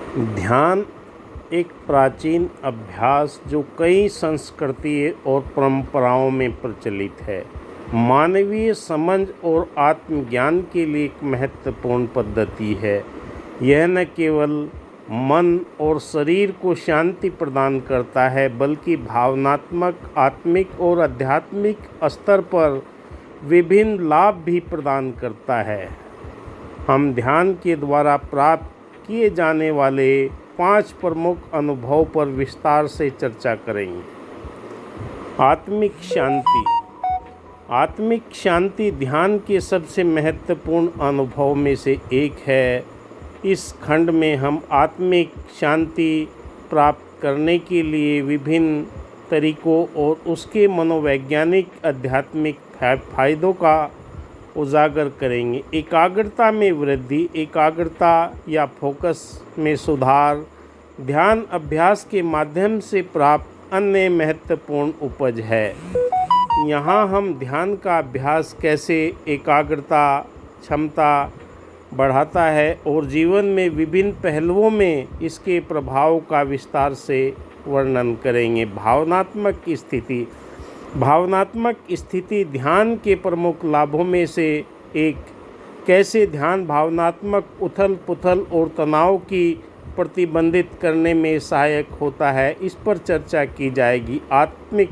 ध्यान एक प्राचीन अभ्यास जो कई संस्कृति और परंपराओं में प्रचलित है। मानवीय समझ और आत्मज्ञान के लिए एक महत्वपूर्ण पद्धति है। यह न केवल मन और शरीर को शांति प्रदान करता है बल्कि भावनात्मक, आत्मिक और आध्यात्मिक स्तर पर विभिन्न लाभ भी प्रदान करता है। हम ध्यान के द्वारा प्राप्त किए जाने वाले 5 प्रमुख अनुभवों पर विस्तार से चर्चा करेंगे। आत्मिक शांति। आत्मिक शांति ध्यान के सबसे महत्वपूर्ण अनुभव में से एक है। इस खंड में हम आत्मिक शांति प्राप्त करने के लिए विभिन्न तरीकों और उसके मनोवैज्ञानिक आध्यात्मिक फायदों का उजागर करेंगे। एकाग्रता में वृद्धि। एकाग्रता या फोकस में सुधार ध्यान अभ्यास के माध्यम से प्राप्त अन्य महत्वपूर्ण उपज है। यहाँ हम ध्यान का अभ्यास कैसे एकाग्रता क्षमता बढ़ाता है और जीवन में विभिन्न पहलुओं में इसके प्रभाव का विस्तार से वर्णन करेंगे। भावनात्मक स्थिति। भावनात्मक स्थिति ध्यान के प्रमुख लाभों में से एक। कैसे ध्यान भावनात्मक उथल पुथल और तनाव की प्रतिबंधित करने में सहायक होता है, इस पर चर्चा की जाएगी। आत्मिक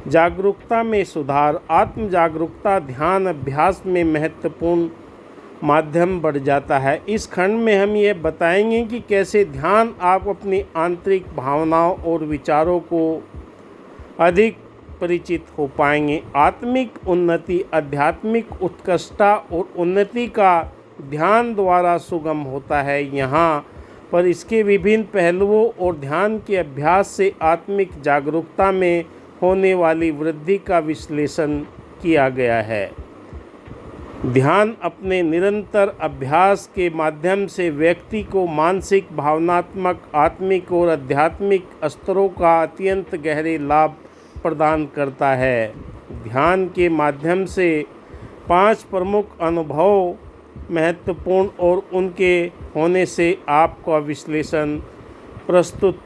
जागरूकता में सुधार। आत्म जागरूकता ध्यान अभ्यास में महत्वपूर्ण माध्यम बढ़ जाता है। इस खंड में हम ये बताएंगे कि कैसे ध्यान आप अपनी आंतरिक भावनाओं और विचारों को अधिक परिचित हो पाएंगे। आत्मिक उन्नति। आध्यात्मिक उत्कृष्टता और उन्नति का ध्यान द्वारा सुगम होता है। यहाँ पर इसके विभिन्न पहलुओं और ध्यान के अभ्यास से आत्मिक जागरूकता में होने वाली वृद्धि का विश्लेषण किया गया है। ध्यान अपने निरंतर अभ्यास के माध्यम से व्यक्ति को मानसिक, भावनात्मक, आत्मिक और आध्यात्मिक स्तरों का अत्यंत गहरे लाभ प्रदान करता है। ध्यान के माध्यम से 5 प्रमुख अनुभव महत्वपूर्ण और उनके होने से आपका विश्लेषण प्रस्तुत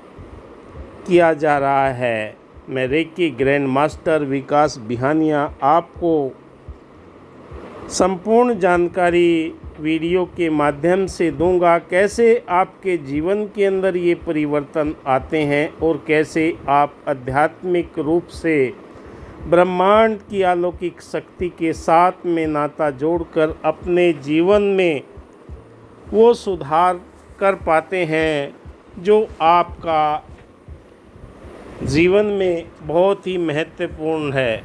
किया जा रहा है। मैं रेकी ग्रैंड मास्टर विकास बिहानिया आपको संपूर्ण जानकारी वीडियो के माध्यम से दूंगा। कैसे आपके जीवन के अंदर ये परिवर्तन आते हैं और कैसे आप आध्यात्मिक रूप से ब्रह्मांड की अलौकिक शक्ति के साथ में नाता जोड़कर अपने जीवन में वो सुधार कर पाते हैं जो आपका जीवन में बहुत ही महत्वपूर्ण है।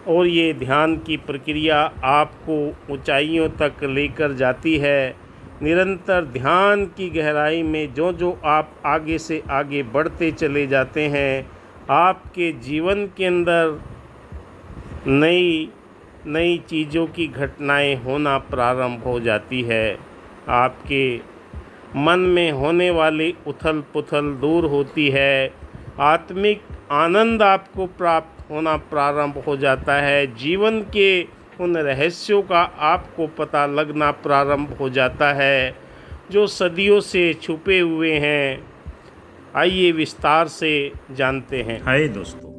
और ये ध्यान की प्रक्रिया आपको ऊंचाइयों तक लेकर जाती है। निरंतर ध्यान की गहराई में जो जो आप आगे से आगे बढ़ते चले जाते हैं, आपके जीवन के अंदर नई नई चीज़ों की घटनाएं होना प्रारंभ हो जाती है। आपके मन में होने वाली उथल पुथल दूर होती है। आत्मिक आनंद आपको प्राप्त होना प्रारंभ हो जाता है। जीवन के उन रहस्यों का आपको पता लगना प्रारंभ हो जाता है जो सदियों से छुपे हुए हैं। आइए विस्तार से जानते हैं। हाय दोस्तों,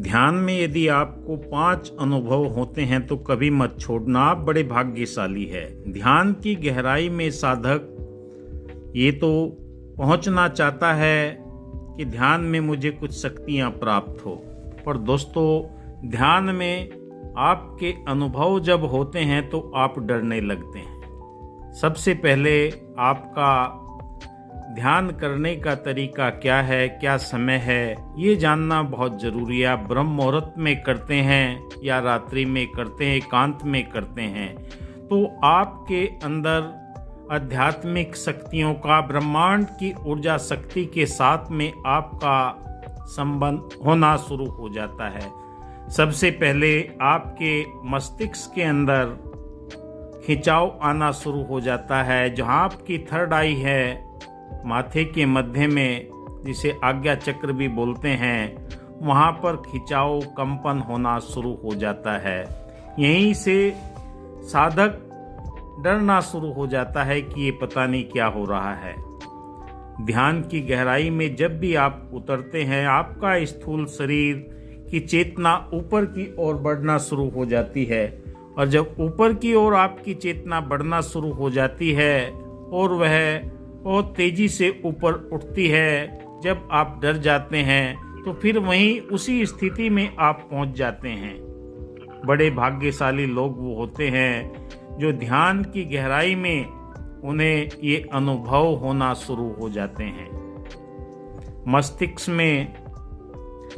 ध्यान में यदि आपको 5 अनुभव होते हैं तो कभी मत छोड़ना, आप बड़े भाग्यशाली है। ध्यान की गहराई में साधक ये तो पहुंचना चाहता है कि ध्यान में मुझे कुछ शक्तियां प्राप्त हो, पर दोस्तों ध्यान में आपके अनुभव जब होते हैं तो आप डरने लगते हैं। सबसे पहले आपका ध्यान करने का तरीका क्या है, क्या समय है, ये जानना बहुत ज़रूरी है। आप ब्रह्म मुहूर्त में करते हैं या रात्रि में करते हैं, एकांत में करते हैं, तो आपके अंदर आध्यात्मिक शक्तियों का, ब्रह्मांड की ऊर्जा शक्ति के साथ में आपका संबंध होना शुरू हो जाता है। सबसे पहले आपके मस्तिष्क के अंदर खिंचाव आना शुरू हो जाता है। जहाँ आपकी थर्ड आई है, माथे के मध्य में, जिसे आज्ञा चक्र भी बोलते हैं, वहाँ पर खिंचाव, कंपन होना शुरू हो जाता है। यहीं से साधक डरना शुरू हो जाता है कि ये पता नहीं क्या हो रहा है। ध्यान की गहराई में जब भी आप उतरते हैं, आपका स्थूल शरीर की चेतना ऊपर की ओर बढ़ना शुरू हो जाती है। और जब ऊपर की ओर आपकी चेतना बढ़ना शुरू हो जाती है और वह बहुत तेजी से ऊपर उठती है, जब आप डर जाते हैं तो फिर वहीं उसी स्थिति में आप पहुंच जाते हैं। बड़े भाग्यशाली लोग वो होते हैं जो ध्यान की गहराई में उन्हें ये अनुभव होना शुरू हो जाते हैं। मस्तिष्क में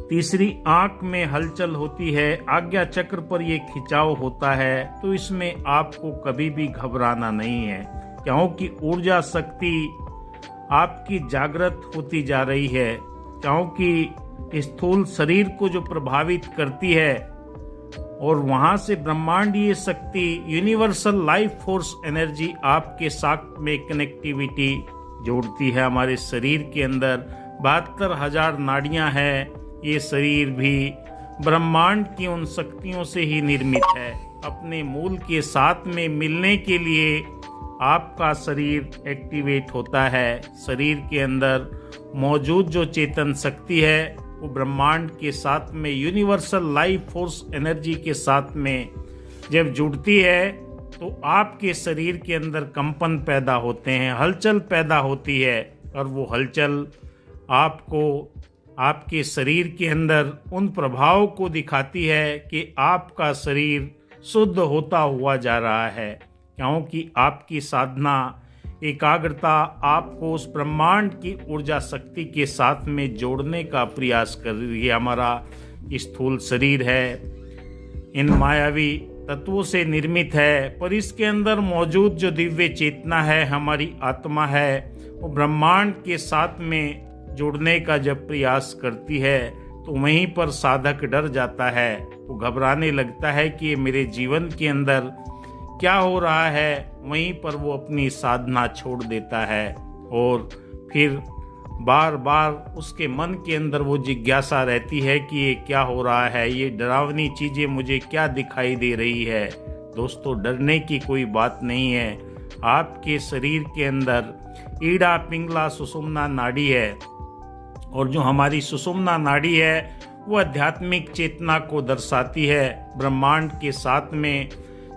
तीसरी आंख में हलचल होती है, आज्ञा चक्र पर ये खिंचाव होता है, तो इसमें आपको कभी भी घबराना नहीं है, क्योंकि ऊर्जा शक्ति आपकी जागृत होती जा रही है। क्योंकि स्थूल शरीर को जो प्रभावित करती है और वहां से ब्रह्मांडीय शक्ति, यूनिवर्सल लाइफ फोर्स एनर्जी आपके साथ में कनेक्टिविटी जोड़ती है। हमारे शरीर के अंदर 72,000 नाड़ियां हैं। ये शरीर भी ब्रह्मांड की उन शक्तियों से ही निर्मित है। अपने मूल के साथ में मिलने के लिए आपका शरीर एक्टिवेट होता है। शरीर के अंदर मौजूद जो चेतन शक्ति है वो ब्रह्मांड के साथ में, यूनिवर्सल लाइफ फोर्स एनर्जी के साथ में जब जुड़ती है तो आपके शरीर के अंदर कंपन पैदा होते हैं, हलचल पैदा होती है। और वो हलचल आपको आपके शरीर के अंदर उन प्रभाव को दिखाती है कि आपका शरीर शुद्ध होता हुआ जा रहा है, क्योंकि आपकी साधना, एकाग्रता आपको उस ब्रह्मांड की ऊर्जा शक्ति के साथ में जोड़ने का प्रयास कर रही है। हमारा स्थूल शरीर है, इन मायावी तत्वों से निर्मित है, पर इसके अंदर मौजूद जो दिव्य चेतना है, हमारी आत्मा है, वो ब्रह्मांड के साथ में जुड़ने का जब प्रयास करती है तो वहीं पर साधक डर जाता है। वो घबराने लगता है कि ये मेरे जीवन के अंदर क्या हो रहा है। वहीं पर वो अपनी साधना छोड़ देता है और फिर बार बार उसके मन के अंदर वो जिज्ञासा रहती है कि ये क्या हो रहा है, ये डरावनी चीज़ें मुझे क्या दिखाई दे रही है। दोस्तों, डरने की कोई बात नहीं है। आपके शरीर के अंदर ईड़ा, पिंगला, सुषुम्ना नाड़ी है, और जो हमारी सुषुम्ना नाड़ी है वो आध्यात्मिक चेतना को दर्शाती है। ब्रह्मांड के साथ में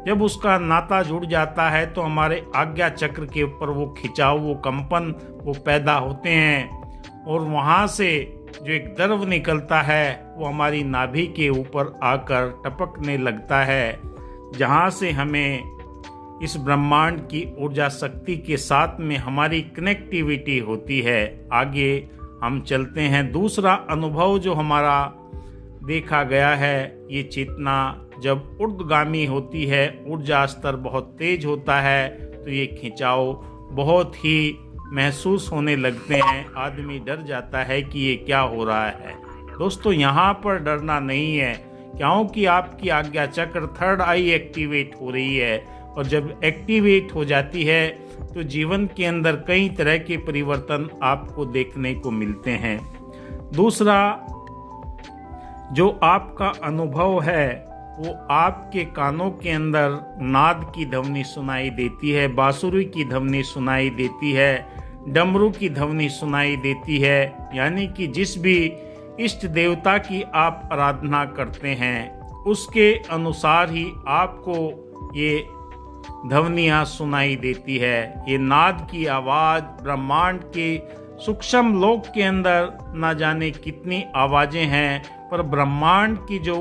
जब उसका नाता जुड़ जाता है तो हमारे आज्ञा चक्र के ऊपर वो खिंचाव, वो कंपन वो पैदा होते हैं, और वहाँ से जो एक द्रव निकलता है वो हमारी नाभि के ऊपर आकर टपकने लगता है, जहाँ से हमें इस ब्रह्मांड की ऊर्जा शक्ति के साथ में हमारी कनेक्टिविटी होती है। आगे हम चलते हैं। दूसरा अनुभव जो हमारा देखा गया है, ये चेतना जब ऊर्ध्वगामी होती है, ऊर्जा स्तर बहुत तेज होता है, तो ये खिंचाव बहुत ही महसूस होने लगते हैं। आदमी डर जाता है कि ये क्या हो रहा है। दोस्तों, यहाँ पर डरना नहीं है, क्योंकि आपकी आज्ञा चक्र, थर्ड आई एक्टिवेट हो रही है, और जब एक्टिवेट हो जाती है तो जीवन के अंदर कई तरह के परिवर्तन आपको देखने को मिलते हैं। दूसरा जो आपका अनुभव है वो आपके कानों के अंदर नाद की ध्वनि सुनाई देती है, बांसुरी की ध्वनि सुनाई देती है, डमरू की ध्वनि सुनाई देती है। यानी कि जिस भी इष्ट देवता की आप आराधना करते हैं उसके अनुसार ही आपको ये ध्वनियाँ सुनाई देती है। ये नाद की आवाज़ ब्रह्मांड के सूक्ष्म लोक के अंदर ना जाने कितनी आवाज़ें हैं, पर ब्रह्मांड की जो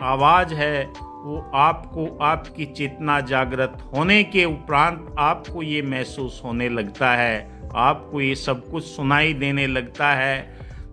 आवाज़ है वो आपको, आपकी चेतना जागृत होने के उपरांत आपको ये महसूस होने लगता है, आपको ये सब कुछ सुनाई देने लगता है।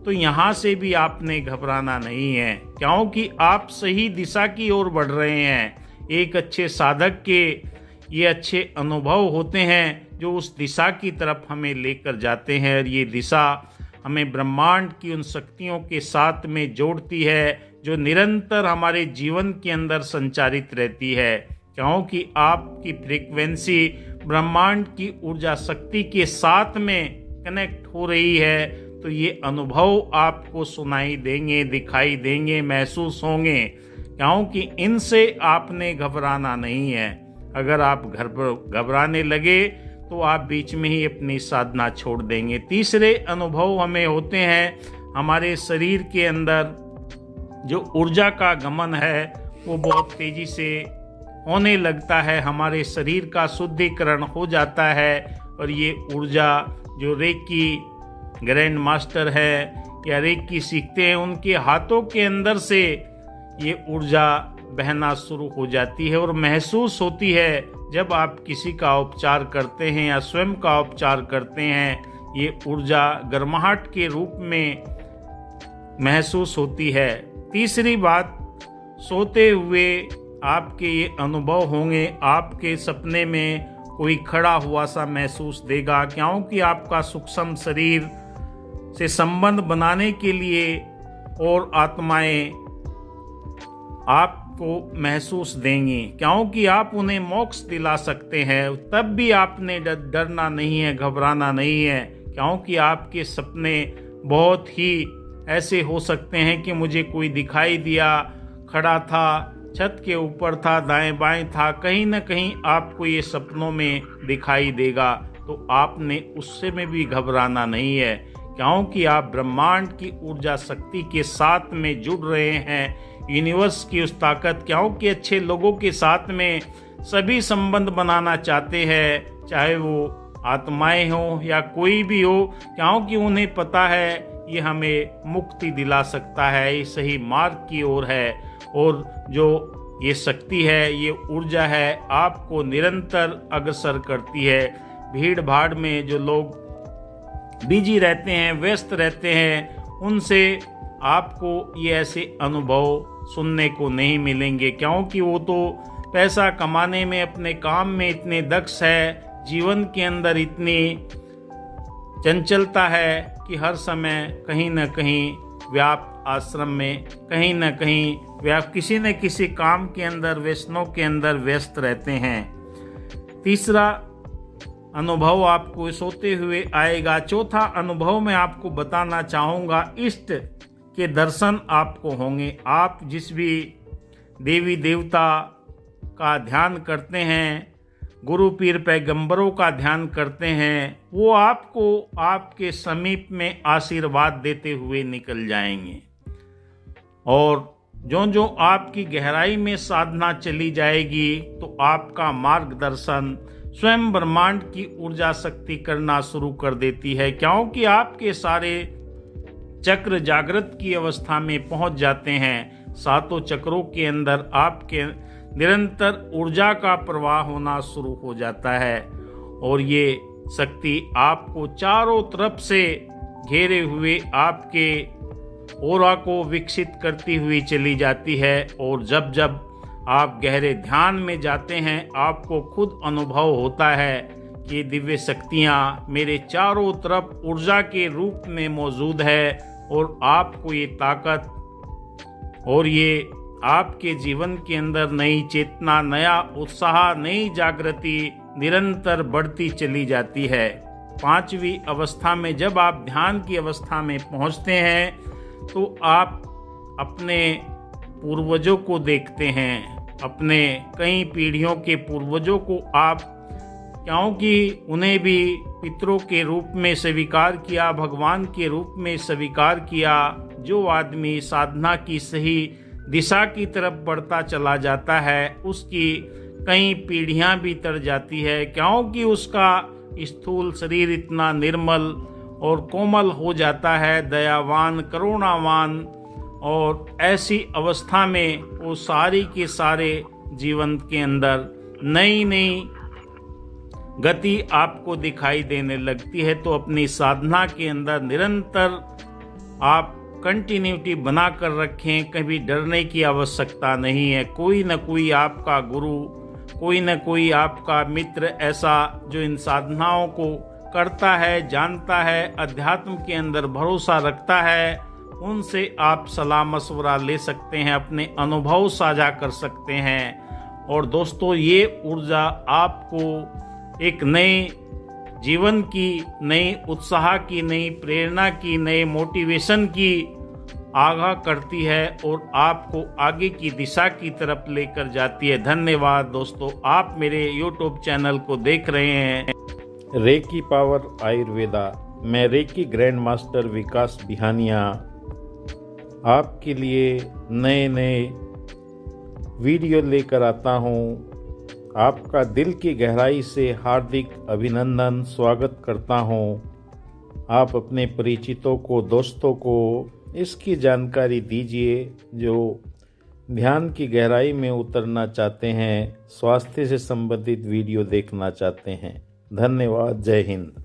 तो यहाँ से भी आपने घबराना नहीं है, क्योंकि आप सही दिशा की ओर बढ़ रहे हैं। एक अच्छे साधक के ये अच्छे अनुभव होते हैं जो उस दिशा की तरफ हमें लेकर जाते हैं, और ये दिशा हमें ब्रह्मांड की उन शक्तियों के साथ में जोड़ती है जो निरंतर हमारे जीवन के अंदर संचारित रहती है। क्योंकि आपकी फ्रीक्वेंसी ब्रह्मांड की ऊर्जा शक्ति के साथ में कनेक्ट हो रही है, तो ये अनुभव आपको सुनाई देंगे, दिखाई देंगे, महसूस होंगे, क्योंकि इनसे आपने घबराना नहीं है। अगर आप घबराने लगे तो आप बीच में ही अपनी साधना छोड़ देंगे। तीसरे अनुभव हमें होते हैं, हमारे शरीर के अंदर जो ऊर्जा का गमन है वो बहुत तेजी से होने लगता है, हमारे शरीर का शुद्धिकरण हो जाता है और ये ऊर्जा जो रेकी ग्रैंड मास्टर है या रेकी सीखते हैं उनके हाथों के अंदर से ये ऊर्जा बहना शुरू हो जाती है और महसूस होती है जब आप किसी का उपचार करते हैं या स्वयं का उपचार करते हैं, ये ऊर्जा गर्माहट के रूप में महसूस होती है। तीसरी बात, सोते हुए आपके ये अनुभव होंगे, आपके सपने में कोई खड़ा हुआ सा महसूस देगा, क्योंकि आपका सूक्ष्म शरीर से संबंध बनाने के लिए और आत्माएं आपको महसूस देंगी, क्योंकि आप उन्हें मोक्ष दिला सकते हैं। तब भी आपने डरना नहीं है, घबराना नहीं है, क्योंकि आपके सपने बहुत ही ऐसे हो सकते हैं कि मुझे कोई दिखाई दिया, खड़ा था, छत के ऊपर था, दाएं बाएं था, कहीं ना कहीं आपको ये सपनों में दिखाई देगा, तो आपने उससे में भी घबराना नहीं है, क्योंकि आप ब्रह्मांड की ऊर्जा शक्ति के साथ में जुड़ रहे हैं, यूनिवर्स की उस ताकत, क्योंकि अच्छे लोगों के साथ में सभी संबंध बनाना चाहते हैं, चाहे वो आत्माएं हो या कोई भी हो, क्योंकि उन्हें पता है ये हमें मुक्ति दिला सकता है, ये सही मार्ग की ओर है, और जो ये शक्ति है, ये ऊर्जा है, आपको निरंतर अग्रसर करती है। भीड़ भाड़ में जो लोग बिजी रहते हैं, व्यस्त रहते हैं, उनसे आपको ये ऐसे अनुभव सुनने को नहीं मिलेंगे, क्योंकि वो तो पैसा कमाने में, अपने काम में इतने दक्ष है, जीवन के अंदर इतनी चंचलता है कि हर समय कहीं न कहीं व्याप आश्रम में, कहीं न कहीं व्याप किसी न किसी काम के अंदर, व्यसनों के अंदर व्यस्त रहते हैं। तीसरा अनुभव आपको सोते हुए आएगा। चौथा अनुभव मैं आपको बताना चाहूँगा, इष्ट के दर्शन आपको होंगे। आप जिस भी देवी देवता का ध्यान करते हैं, गुरु पीर पैगंबरों का ध्यान करते हैं, वो आपको आपके समीप में आशीर्वाद देते हुए निकल जाएंगे। और जो जो आपकी गहराई में साधना चली जाएगी, तो आपका मार्गदर्शन स्वयं ब्रह्मांड की ऊर्जा शक्ति करना शुरू कर देती है, क्योंकि आपके सारे चक्र जागृत की अवस्था में पहुंच जाते हैं। सातों चक्रों के अंदर आपके निरंतर ऊर्जा का प्रवाह होना शुरू हो जाता है और ये शक्ति आपको चारों तरफ से घेरे हुए आपके ओरा को विकसित करती हुई चली जाती है। और जब जब आप गहरे ध्यान में जाते हैं, आपको खुद अनुभव होता है कि दिव्य शक्तियाँ मेरे चारों तरफ ऊर्जा के रूप में मौजूद है और आपको ये ताकत और ये आपके जीवन के अंदर नई चेतना, नया उत्साह, नई जागृति निरंतर बढ़ती चली जाती है। पांचवी अवस्था में जब आप ध्यान की अवस्था में पहुंचते हैं, तो आप अपने पूर्वजों को देखते हैं, अपने कई पीढ़ियों के पूर्वजों को आप, क्योंकि उन्हें भी पितरों के रूप में स्वीकार किया, भगवान के रूप में स्वीकार किया। जो आदमी साधना की सही दिशा की तरफ बढ़ता चला जाता है, उसकी कई पीढ़ियां भी तर जाती है, क्योंकि उसका स्थूल शरीर इतना निर्मल और कोमल हो जाता है, दयावान, करुणावान, और ऐसी अवस्था में वो सारी के सारे जीवन के अंदर नई नई गति आपको दिखाई देने लगती है। तो अपनी साधना के अंदर निरंतर आप कंटिन्यूटी बना कर रखें, कभी डरने की आवश्यकता नहीं है। कोई न कोई आपका गुरु, कोई न कोई आपका मित्र ऐसा जो इन साधनाओं को करता है, जानता है, अध्यात्म के अंदर भरोसा रखता है, उनसे आप सलाह मशवरा ले सकते हैं, अपने अनुभव साझा कर सकते हैं। और दोस्तों, ये ऊर्जा आपको एक नए जीवन की, नई उत्साह की, नई प्रेरणा की, नए मोटिवेशन की आगाह करती है और आपको आगे की दिशा की तरफ लेकर जाती है। धन्यवाद दोस्तों, आप मेरे YouTube चैनल को देख रहे हैं। Reiki power Ayurveda. मैं reiki grand master Vikas Bihania आपके लिए नए नए वीडियो लेकर आता हूँ। आपका दिल की गहराई से हार्दिक अभिनंदन स्वागत करता हूँ। आप अपने परिचितों को, दोस्तों को इसकी जानकारी दीजिए जो ध्यान की गहराई में उतरना चाहते हैं, स्वास्थ्य से संबंधित वीडियो देखना चाहते हैं। धन्यवाद। जय हिंद।